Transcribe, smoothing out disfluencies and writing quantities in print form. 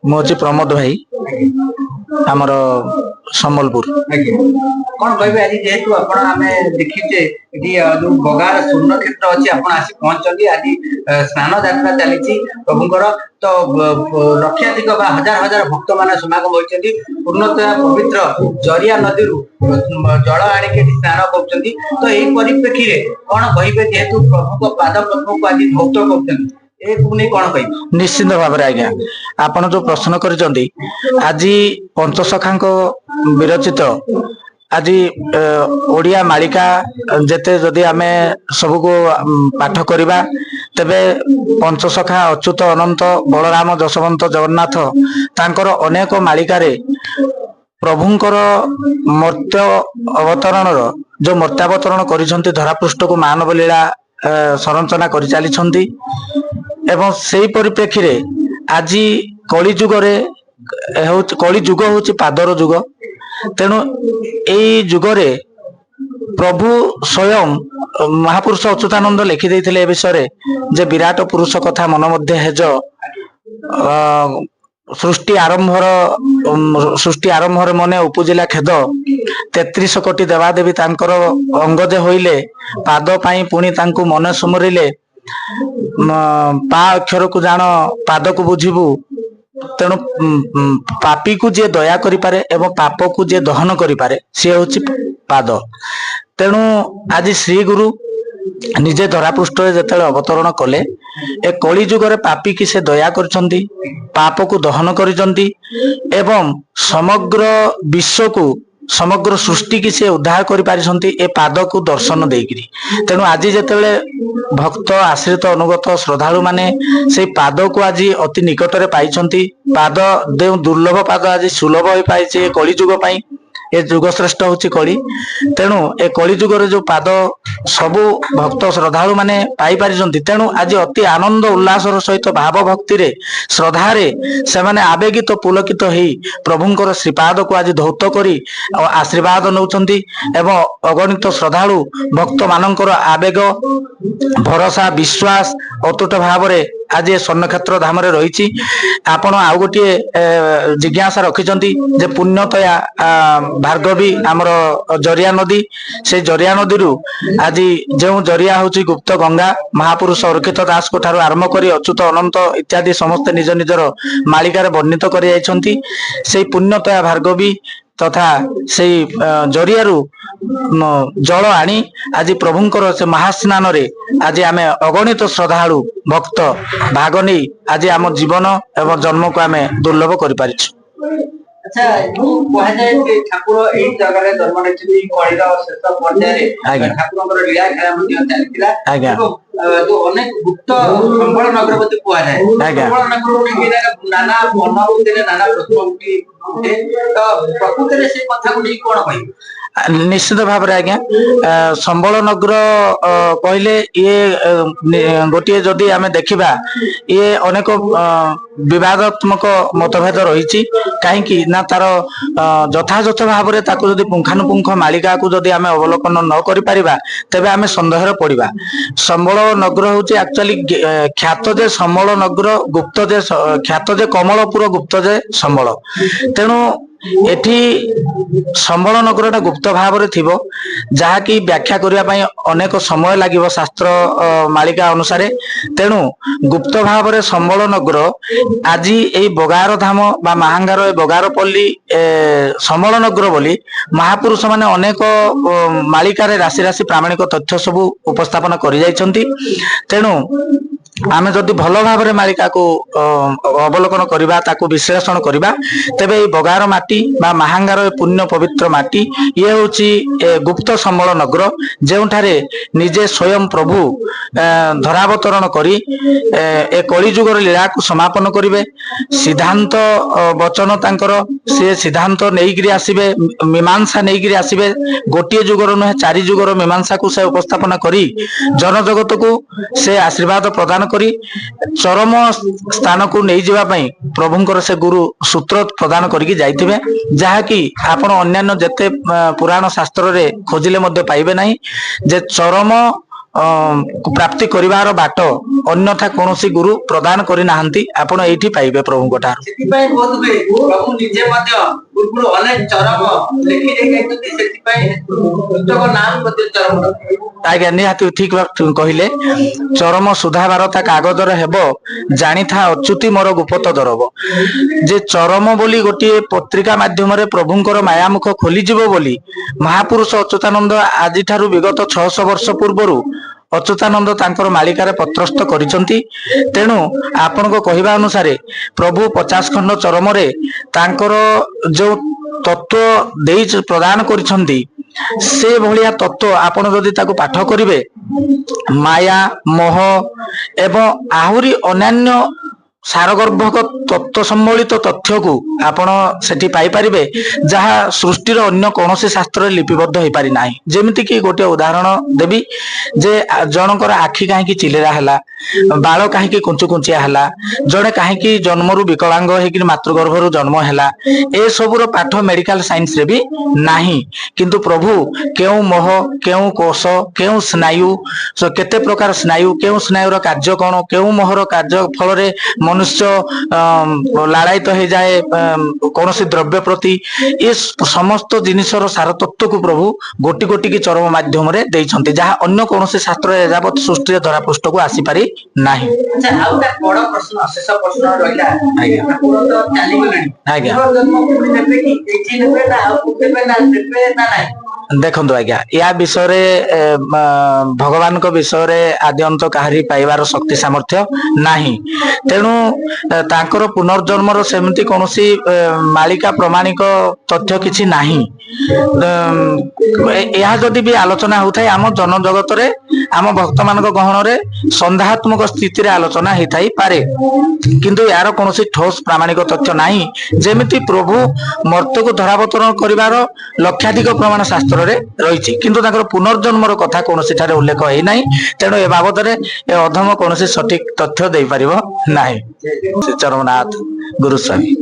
ମୁଁ ହଉଛି ପ୍ରମୋଦ ଭାଇ, ଆମର ସମ୍ବଲପୁର। କଣ କହିବେ ଆଜି ଯେହେତୁ ଆପଣ ଆମେ ଦେଖିଛେ ଏଠି ଯୋଉ ବଗାର ସ୍ୱର୍ଣ୍ଣ କ୍ଷେତ୍ର ଅଛି ଆପଣ ଆସି ପହଞ୍ଚନ୍ତି। ଆଜି ସ୍ନାନ ଯାତ୍ରା ଚାଲିଛି ପ୍ରଭୁଙ୍କର, ତ ଲକ୍ଷାଧିକ ବା ହଜାର ହଜାର ଭକ୍ତ ମାନେ ସମାଗମ ହୋଇଛନ୍ତି। ପୂର୍ଣ୍ଣତୟା ପବିତ୍ର ଜରିଆ ନଦୀରୁ ଜଳ ଆଣିକି ଏଠି ସ୍ନାନ କରୁଛନ୍ତି। ତ ଏଇ ପରିପ୍ରେକ୍ଷୀରେ କଣ କହିବେ ଯେହେତୁ ପ୍ରଭୁଙ୍କ ପାଦ ପଦ୍ମକୁ ଆଜି ଧୌତ କରୁଛନ୍ତି, କଣ କହିବେ? ନିଶ୍ଚିନ୍ତ ଭାବରେ ଆଜ୍ଞା, ଆପଣ ଯୋଉ ପ୍ରଶ୍ନ କରିଛନ୍ତି, ଆଜି ପଞ୍ଚସଖାଙ୍କ ବିରଚିତ ଆଜି ଓଡିଆ ମାଳିକା ଯେତେ ଯଦି ଆମେ ସବୁକୁ ପାଠ କରିବା, ତେବେ ପଞ୍ଚସଖା ଅଚ୍ୟୁତ ଅନନ୍ତ ବଳରାମ ଯଶବନ୍ତ ଜଗନ୍ନାଥ ତାଙ୍କର ଅନେକ ମାଳିକାରେ ପ୍ରଭୁଙ୍କର ମର୍ତ୍ତ୍ୟ ଅବତରଣର ଯୋଉ ମର୍ତ୍ତ୍ୟାବତରଣ କରିଛନ୍ତି, ଧରାପୃଷ୍ଠକୁ ମାନବ ଲୀଳା ସଂରଚନା କରି ଚାଲିଛନ୍ତି। ଏବଂ ସେଇ ପରିପ୍ରେକ୍ଷୀରେ ଆଜି କଳି ଯୁଗରେ କଳି ଯୁଗ ହଉଛି ପାଦର ଯୁଗ। ତେଣୁ ଏଇ ଯୁଗରେ ପ୍ରଭୁ ସ୍ୱୟଂ ମହାପୁରୁଷ ଅଚ୍ୟୁତାନନ୍ଦ ଲେଖି ଦେଇଥିଲେ ଏ ବିଷୟରେ ଯେ ବିରାଟ ପୁରୁଷ କଥା ମନ ମଧ୍ୟ ହେଜ, ସୃଷ୍ଟି ଆରମ୍ଭରେ ମନେ ଉପୁଜିଲା ଖେଦ, 33 କୋଟି ଦେବାଦେବୀ ତାଙ୍କର ଅଙ୍ଗଜେ ହୋଇଲେ, ପାଦ ପାଇଁ ପୁଣି ତାଙ୍କୁ ମନେ ସୁମରିଲେ, ପା ଅକ୍ଷରକୁ ଜାଣ ପାଦକୁ ବୁଝିବୁ। ତେଣୁ ପାପୀକୁ ଯିଏ ଦୟା କରିପାରେ ଏବଂ ପାପକୁ ଯିଏ ଦହନ କରିପାରେ ସିଏ ହଉଛି ପାଦ। ତେଣୁ ଆଜି ଶ୍ରୀ ଗୁରୁ ନିଜେ ଧରାପୃଷ୍ଠରେ ଯେତେବେଳେ ଅବତରଣ କଲେ, ଏ କଳି ଯୁଗରେ ପାପୀ କି ସେ ଦୟା କରିଛନ୍ତି, ପାପକୁ ଦହନ କରିଛନ୍ତି ଏବଂ ସମଗ୍ର ବିଶ୍ୱକୁ ସମଗ୍ର ସୃଷ୍ଟି କି ସେ ଉଦ୍ଧାର କରିପାରିଛନ୍ତି ଏ ପାଦକୁ ଦର୍ଶନ ଦେଇକିରି। ତେଣୁ ଆଜି ଯେତେବେଳେ ଭକ୍ତ ଆଶ୍ରିତ ଅନୁଗତ ଶ୍ରଦ୍ଧାଳୁ ମାନେ ସେଇ ପାଦକୁ ଆଜି ଅତି ନିକଟରେ ପାଇଛନ୍ତି, ପାଦ ଯେଉଁ ଦୁର୍ଲଭ ପାଦ ଆଜି ସୁଲଭ ହୋଇପାରିଛି ଏ କଳି ଯୁଗ ପାଇଁ। ଏ ଯୁଗ ଶ୍ରେଷ୍ଠ ହଉଛି କଳି। ତେଣୁ ଏ କଳି ଯୁଗରେ ଯୋଉ ପାଦ ସବୁ ଭକ୍ତ ଶ୍ରଦ୍ଧାଳୁ ମାନେ ପାଇପାରିଛନ୍ତି, ତେଣୁ ଆଜି ଅତି ଆନନ୍ଦ ଉଲ୍ଲାସର ସହିତ ଭାବ ଭକ୍ତିରେ ଶ୍ରଦ୍ଧାରେ ସେମାନେ ଆବେଗିତ ପୁଲକିତ ହେଇ ପ୍ରଭୁଙ୍କର ଶ୍ରୀପାଦକୁ ଆଜି ଧୌତ କରି ଆଶୀର୍ବାଦ ନେଉଛନ୍ତି। ଏବଂ ଅଗଣିତ ଶ୍ରଦ୍ଧାଳୁ ଭକ୍ତ ମାନଙ୍କର ଆବେଗ ଭରସା ବିଶ୍ୱାସ ଅତୁଟ ଭାବରେ ଆଜି ସ୍ୱର୍ଣ୍ଣକ୍ଷେତ୍ର ଧାମରେ ରହିଛି। ଆପଣ ଆଉ ଗୋଟିଏ ଜିଜ୍ଞାସା ରଖିଛନ୍ତି ଯେ ପୁଣ୍ୟତୟା ଭାର୍ଗବୀ ଆମର ଜରିଆ ନଦୀ, ସେଇ ଜରିଆ ନଦୀରୁ ଆଜି ଯେଉଁ ଜରିଆ ହଉଛି ଗୁପ୍ତ ଗଙ୍ଗା, ମହାପୁରୁଷ ଅରକ୍ଷିତ ଦାସଙ୍କ ଠାରୁ ଆରମ୍ଭ କରି ଅଚ୍ୟୁତ ଅନନ୍ତ ଇତ୍ୟାଦି ସମସ୍ତେ ନିଜ ନିଜର ମାଳିକାରେ ବର୍ଣ୍ଣିତ କରି ଯାଇଛନ୍ତି। ସେଇ ପୁଣ୍ୟତୟା ଭାର୍ଗବୀ ତଥା ସେଇ ଜରିଆରୁ ଜଳ ଆଣି ଆଜି ପ୍ରଭୁଙ୍କର ସେ ମହାସ୍ନାନରେ ଆଜି ଆମେ ଅଗଣିତ ଶ୍ରଦ୍ଧାଳୁ ଭକ୍ତ ଭାଗ ନେଇ ଆଜି ଆମ ଜୀବନ ଏବଂ ଜନ୍ମକୁ ଆମେ ଦୁର୍ଲଭ କରିପାରିଛୁ। ଆଚ୍ଛା, କୁହାଯାଏ ଯେ ଠାକୁର ଏଇ ଜାଗାରେ ଜନ୍ମ ନେଇଛନ୍ତି, କଳିର ଶେଷ ପର୍ଯ୍ୟାୟରେ ଠାକୁରଙ୍କର ଲୀଳା ଖେଳା ମଧ୍ୟ ଚାଲିଥିଲା। ଯୋଉ ଅନେକ ଗୁପ୍ତ ସମ୍ବଳ ନଗର ବୋଲି କୁହାଯାଏ, ସମ୍ବଳ ନଗର ନାନା ଅନୁଭୂତିରେ ନାନା ପ୍ରଶ୍ନ ଉଠେ, ତ ପ୍ରକୃତରେ ସେ କଥାକୁ ନେଇ କଣ କହିବେ? ନିଶ୍ଚିତ ଭାବରେ ଆଜ୍ଞା, ସମ୍ବଳ ନଗର କହିଲେ ଇଏ ଗୋଟିଏ ଯଦି ଆମେ ଦେଖିବା, ଇଏ ଅନେକ ବିବାଦାତ୍ମକ ମତଭେଦ ରହିଛି। କାହିଁକି ନା ତାର ଯଥାଯଥ ଭାବରେ ତାକୁ ଯଦି ପୁଙ୍ଖାନୁପୁଙ୍ଖ ମାଳିକାକୁ ଯଦି ଆମେ ଅବଲୋକନ ନ କରିପାରିବା, ତେବେ ଆମେ ସନ୍ଦେହରେ ପଡିବା। ସମ୍ବଳ ନଗର ହଉଛି ଆକ୍ଚୁଆଲି ଖ୍ୟାତ ଯେ ସମ୍ବଳ ନଗର, ଗୁପ୍ତ ଯେ ଖ୍ୟାତ ଯେ କମଳପୁର, ଗୁପ୍ତ ଯେ ସମ୍ବଳ। ତେଣୁ ଏଠି ସମ୍ବଳ ନଗରଟା ଗୁପ୍ତ ଭାବରେ ଥିବ, ଯାହାକି ବ୍ୟାଖ୍ୟା କରିବା ପାଇଁ ଅନେକ ସମୟ ଲାଗିବ ଶାସ୍ତ୍ର ମାଳିକା ଅନୁସାରେ। ତେଣୁ ଗୁପ୍ତ ଭାବରେ ସମ୍ବଳ ନଗର ଆଜି ଏଇ ବଗାର ଧାମ ବା ମାହାଙ୍ଗାର ଏ ବଗାର ପଲ୍ଲୀ ସମ୍ବଳ ନଗର ବୋଲି ମହାପୁରୁଷ ମାନେ ଅନେକ ମାଳିକାରେ ରାଶି ରାଶି ପ୍ରାମାଣିକ ତଥ୍ୟ ସବୁ ଉପସ୍ଥାପନ କରି ଯାଇଛନ୍ତି। ତେଣୁ ଆମେ ଯଦି ଭଲ ଭାବରେ ମାଳିକାକୁ ଅବଲୋକନ କରିବା, ତାକୁ ବିଶ୍ଳେଷଣ କରିବା, ତେବେ ଏଇ ବଗାର ମାଟି ବା ମାହାଙ୍ଗାର ପୁଣ୍ୟ ପବିତ୍ର ମାଟି ଇଏ ହଉଛି ଗୁପ୍ତ ସମ୍ବଳ ନଗର, ଯେଉଁଠାରେ ନିଜେ ସ୍ୱୟଂ ପ୍ରଭୁ ଧରାବତରଣ କରି ଏ କଳି ଯୁଗର ଲୀଳାକୁ ସମାପନ କରିବେ। ସିଦ୍ଧାନ୍ତ ବଚନ ତାଙ୍କର, ସେ ସିଦ୍ଧାନ୍ତ ନେଇକିରି ଆସିବେ, ମୀମାଂସା ନେଇକିରି ଆସିବେ। ଗୋଟିଏ ଯୁଗର ନୁହେଁ, 4 ଯୁଗର ମୀମାଂସାକୁ ସେ ଉପସ୍ଥାପନ କରି ଜନଜଗତକୁ ସେ ଆଶୀର୍ବାଦ ପ୍ରଦାନ କରି ଚରମ ସ୍ଥାନକୁ ନେଇଯିବା ପାଇଁ ପ୍ରଭୁଙ୍କର ସେ ଗୁରୁ ସୂତ୍ର ପ୍ରଦାନ କରିକି ଯାଇଥିବେ, ଯାହାକି ଆପଣ ଅନ୍ୟାନ୍ୟ ଯେତେ ପୁରାଣ ଶାସ୍ତ୍ରରେ ଖୋଜିଲେ ମଧ୍ୟ ପାଇବେ ନାହିଁ। ଯେ ଚରମ ପ୍ରାପ୍ତି କରିବାର ବାଟ ଅନ୍ୟଥା କୌଣସି ଗୁରୁ ପ୍ରଦାନ କରିନାହାନ୍ତି। ଆପଣ ଏଇଠି ପାଇବେ ପ୍ରଭୁଙ୍କ ଠାରୁ। ସେଥିପାଇଁ ବୋଧ ହୁଏ ପ୍ରଭୁ ନିଜେ ମଧ୍ୟ ପୂର୍ବରୁ ଅନେକ ଚରମ ଲେଖି ଦେଇଛନ୍ତି, ସେଥିପାଇଁ ପୁସ୍ତକ ନାଁ ମଧ୍ୟ ଚରମ। ଆଜ୍ଞା, ନିହାତି ଠିକ କହିଲେ। ଚରମ ସୁଧାବାର ତା କାଗଜରେ ହେବ, ଜାଣିଥା ଅଚ୍ୟୁତି ମୋର ଗୁପତ ଦରବ। ଯେ ଚରମ ବୋଲି ଗୋଟିଏ ପତ୍ରିକା ମାଧ୍ୟମରେ ପ୍ରଭୁଙ୍କର ମାୟାମୁଖ ଖୋଲିଯିବ ବୋଲି ମହାପୁରୁଷ ଅଚ୍ୟୁତାନନ୍ଦ ଆଜିଠାରୁ ବିଗତ 600 ବର୍ଷ ପୂର୍ବରୁ ଅଚ୍ୟୁତାନନ୍ଦ ତାଙ୍କର ମାଳିକାରେ ପତ୍ରସ୍ଥ କରିଛନ୍ତି। ତେଣୁ ଆପଣଙ୍କ କହିବା ଅନୁସାରେ ପ୍ରଭୁ 50 ଖଣ୍ଡ ଚରମରେ ତାଙ୍କର ଯୋଉ ତତ୍ଵ ଦେଇ ପ୍ରଦାନ କରିଛନ୍ତି, ସେ ଭଳିଆ ତତ୍ଵ ଆପଣ ଯଦି ତାକୁ ପାଠ କରିବେ, ମାୟା ମୋହ ଏବଂ ଆହୁରି ଅନ୍ୟାନ୍ୟ ସାରଗର୍ଭକ ତତ୍ଵ ସମ୍ବଳିତ ତଥ୍ୟକୁ ଆପଣ ସେଠି ପାଇପାରିବେ, ଯାହା ସୃଷ୍ଟିର ଅନ୍ୟ କୌଣସି ଶାସ୍ତ୍ରରେ ଲିପିବଦ୍ଧ ହେଇପାରି ନାହିଁ। ଯେମିତିକି ଗୋଟିଏ ଉଦାହରଣ ଦେବି, ଯେ ଜଣଙ୍କର ଆଖି କାହିଁକି ଚିଲିରା ହେଲା, ବାଳ କାହିଁକି କୁଞ୍ଚୁ କୁଞ୍ଚିଆ ହେଲା, ଜଣେ କାହିଁକି ଜନ୍ମରୁ ବିକଳାଙ୍ଗ ହେଇକି ମାତୃଗର୍ଭରୁ ଜନ୍ମ ହେଲା, ଏସବୁର ପାଠ ମେଡିକାଲ ସାଇନ୍ସରେ ବି ନାହିଁ। କିନ୍ତୁ ପ୍ରଭୁ କେଉଁ ମୋହ, କେଉଁ କୋଷ, କେଉଁ ସ୍ନାୟୁ, କେତେ ପ୍ରକାର ସ୍ନାୟୁ, କେଉଁ ସ୍ନାୟୁର କାର୍ଯ୍ୟ କଣ, କେଉଁ ମୋହର କାର୍ଯ୍ୟ ଫଳରେ ମନୁଷ୍ୟ ଲାଳାୟିତ ହେଇଯାଏ କୌଣସି ଦ୍ରବ୍ୟ ପ୍ରତି, ଏ ସମସ୍ତ ଜିନିଷର ସାର ତତ୍ଵକୁ ପ୍ରଭୁ ଗୋଟି ଗୋଟିକି ଚରମ ମାଧ୍ୟମରେ ଦେଇଛନ୍ତି, ଯାହା ଅନ୍ୟ କୌଣସି ଶାସ୍ତ୍ରରେ ଏଯାବତ୍ ସୃଷ୍ଟିରେ ଧରାପୃଷ୍ଠକୁ ଆସିପାରି ନାହିଁ। ଆଚ୍ଛା, ଆଉ ଗୋଟେ ବଡ ପ୍ରଶ୍ନ, ଶେଷ ପ୍ରଶ୍ନ ରହିଲା। ଆଜ୍ଞା ଠାକୁର ତ ଚାଲିଗଲେଣି, ଆଜ୍ଞା। ଜନ୍ମ ପୁଣି ନେବେ କି, ଏଇଠି ନେବେ ନା ଆଉ ନେବେ ନା ନାହିଁ? ଦେଖନ୍ତୁ ଆଜ୍ଞା, ୟା ବିଷୟରେ ଭଗବାନଙ୍କ ବିଷୟରେ ଆଦ୍ୟ ଅନ୍ତ କାହାରି ପାଇବାର ଶକ୍ତି ସାମର୍ଥ୍ୟ ନାହିଁ। ତେଣୁ ତାଙ୍କର ପୁନର୍ଜନ୍ମର ସେମିତି କୌଣସି ମାଳିକା ପ୍ରମାଣିକ ତଥ୍ୟ କିଛି ନାହିଁ। ଏହା ଯଦି ବି ଆଲୋଚନା ହେଉଥାଏ ଆମ ଜନଜଗତରେ, ଆମ ଭକ୍ତମାନଙ୍କ ଗହଣରେ ସନ୍ଦେହାତ୍ମକ ସ୍ଥିତିରେ ଆଲୋଚନା ହେଇଥାଇପାରେ, କିନ୍ତୁ ଏହାର କୌଣସି ଠୋସ୍ ପ୍ରାମାଣିକ ତଥ୍ୟ ନାହିଁ। ଯେମିତି ପ୍ରଭୁ ମର୍ତ୍ତ୍ୟକୁ ଧରାବତରଣ କରିବାର ଲକ୍ଷାଧିକ ପ୍ରମାଣ ଶାସ୍ତ୍ରରେ ରହିଛି, କିନ୍ତୁ ତାଙ୍କର ପୁନର୍ଜନ୍ମର କଥା କୌଣସି ଠାରେ ଉଲ୍ଲେଖ ହେଇନାହିଁ। ତେଣୁ ଏ ବାବଦରେ ଏ ଅଧମ କୌଣସି ସଠିକ ତଥ୍ୟ ଦେଇପାରିବ ନାହିଁ। ଶ୍ରୀ ଚରମନାଥ ଗୁରୁସ୍ୱାମୀ।